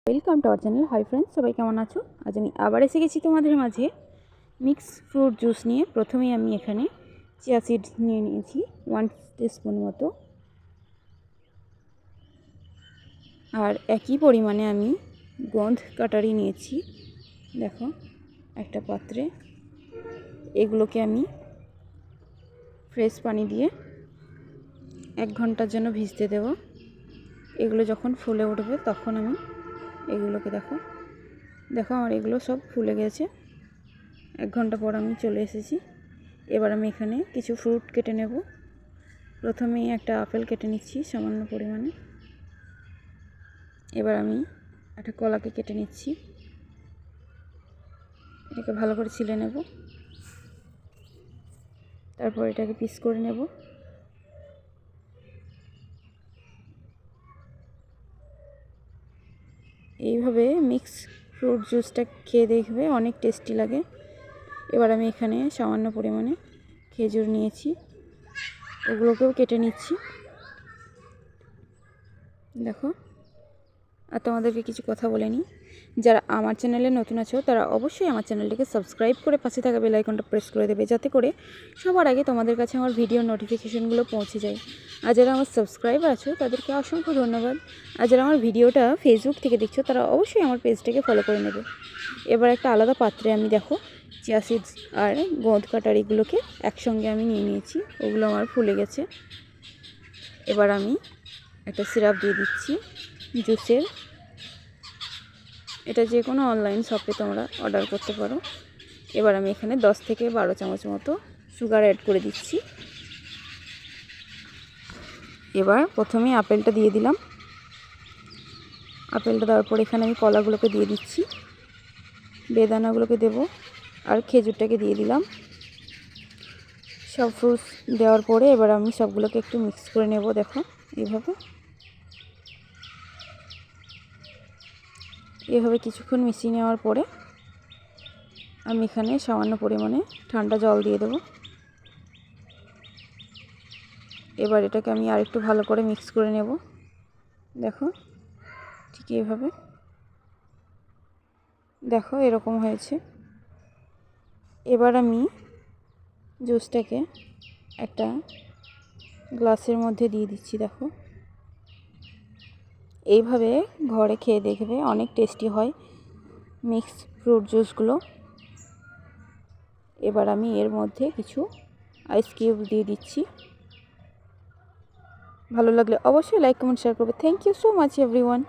Welcome to our channel. Hi friends, সবাই কেমন আছো? আজ আমি আবার এসে গেছি তোমাদের মাঝে মিক্স ফ্রুট জুস নিয়ে। প্রথমেই আমি এখানে চিয়া সিডস নিয়ে নিয়েছি 1 টিস্পুন মতো, আর একই পরিমাণে আমি গোঁদ কাটারি নিয়েছি। দেখো একটা পাত্রে এগুলোকে আমি ফ্রেশ পানি দিয়ে 1 ঘন্টার জন্য ভিজতে দেব। এগুলো যখন ফুলে উঠবে তখন আমি এগুলোকে দেখো আমার এগুলো সব ফুলে গেছে। 1 ঘন্টা পর আমি চলে এসেছি। এবার আমি এখানে কিছু ফ্রুট কেটে নেব। প্রথমেই একটা আপেল কেটে নিচ্ছি সামান্য পরিমাণে। এবার আমি একটা কলাকে কেটে নিচ্ছি, এটাকে ভালো করে ছিলে নেব। তারপর এটাকে পিস করে নেব। এইভাবে মিক্স ফ্রুট জুসটা খেয়ে দেখবে, অনেক টেস্টি লাগে। এবার আমি এখানে সামান্য পরিমাণে খেজুর নিয়েছি, ওগুলোকেও কেটে নিচ্ছি। দেখো, আর তোমাদেরকে কিছু কথা বলে নিই, যারা আমার চ্যানেলে নতুন আছো তারা অবশ্যই আমার চ্যানেলটিকে সাবস্ক্রাইব করে পাশে থাকা বেল আইকনটা প্রেস করে দেবে, যাতে করে সবার আগে তোমাদের কাছে আমার ভিডিও নোটিফিকেশনগুলো পৌঁছে যায়। আর যারা আমার সাবস্ক্রাইবার আছো তাদেরকে অসংখ্য ধন্যবাদ। আর যারা আমার ভিডিওটা ফেসবুক থেকে দেখছো তারা অবশ্যই আমার পেজটাকে ফলো করে নেবে। এবার একটা আলাদা পাত্রে আমি দেখো চিয়া সিডস আর গোঁদ কাটারিগুলোকে একসঙ্গে আমি নিয়ে নিয়েছি, ওগুলো আমার ফুলে গেছে। এবার আমি একটা সিরাপ দিয়ে দিচ্ছি জুসের। এটা যে কোনো অনলাইন শপে তোমরা অর্ডার করতে পারো। এবার আমি এখানে 10 থেকে 12 চামচ মতো সুগার অ্যাড করে দিচ্ছি। এবার প্রথমে আপেলটা দিয়ে দিলাম। আপেলটা দেওয়ার পর এখানে আমি কলাগুলোকে দিয়ে দিচ্ছি, বেদানাগুলোকে দেব, আর খেজুরটাকে দিয়ে দিলাম। সব ফ্রুটস দেওয়ার পরে এবার আমি সবগুলোকে একটু মিক্স করে নেব। দেখো এভাবে কিছুক্ষণ মিশিয়ে নেওয়ার পরে আমি এখানে সামান্য পরিমাণে ঠান্ডা জল দিয়ে দেব। এবার এটাকে আমি আরেকটু ভালো করে মিক্স করে নেব। দেখো ঠিক এইভাবে, দেখো এরকম হয়েছে। এবার আমি জুসটাকে একটা গ্লাসের মধ্যে দিয়ে দিচ্ছি। দেখো এইভাবে ঘরে খেয়ে দেখবে, অনেক টেস্টি হয় মিক্স ফ্রুট জুসগুলো। এবার আমি এর মধ্যে কিছু আইস কিউব দিয়ে দিচ্ছি। ভালো লাগলে অবশ্যই লাইক কমেন্ট শেয়ার করবে। Thank you so much everyone.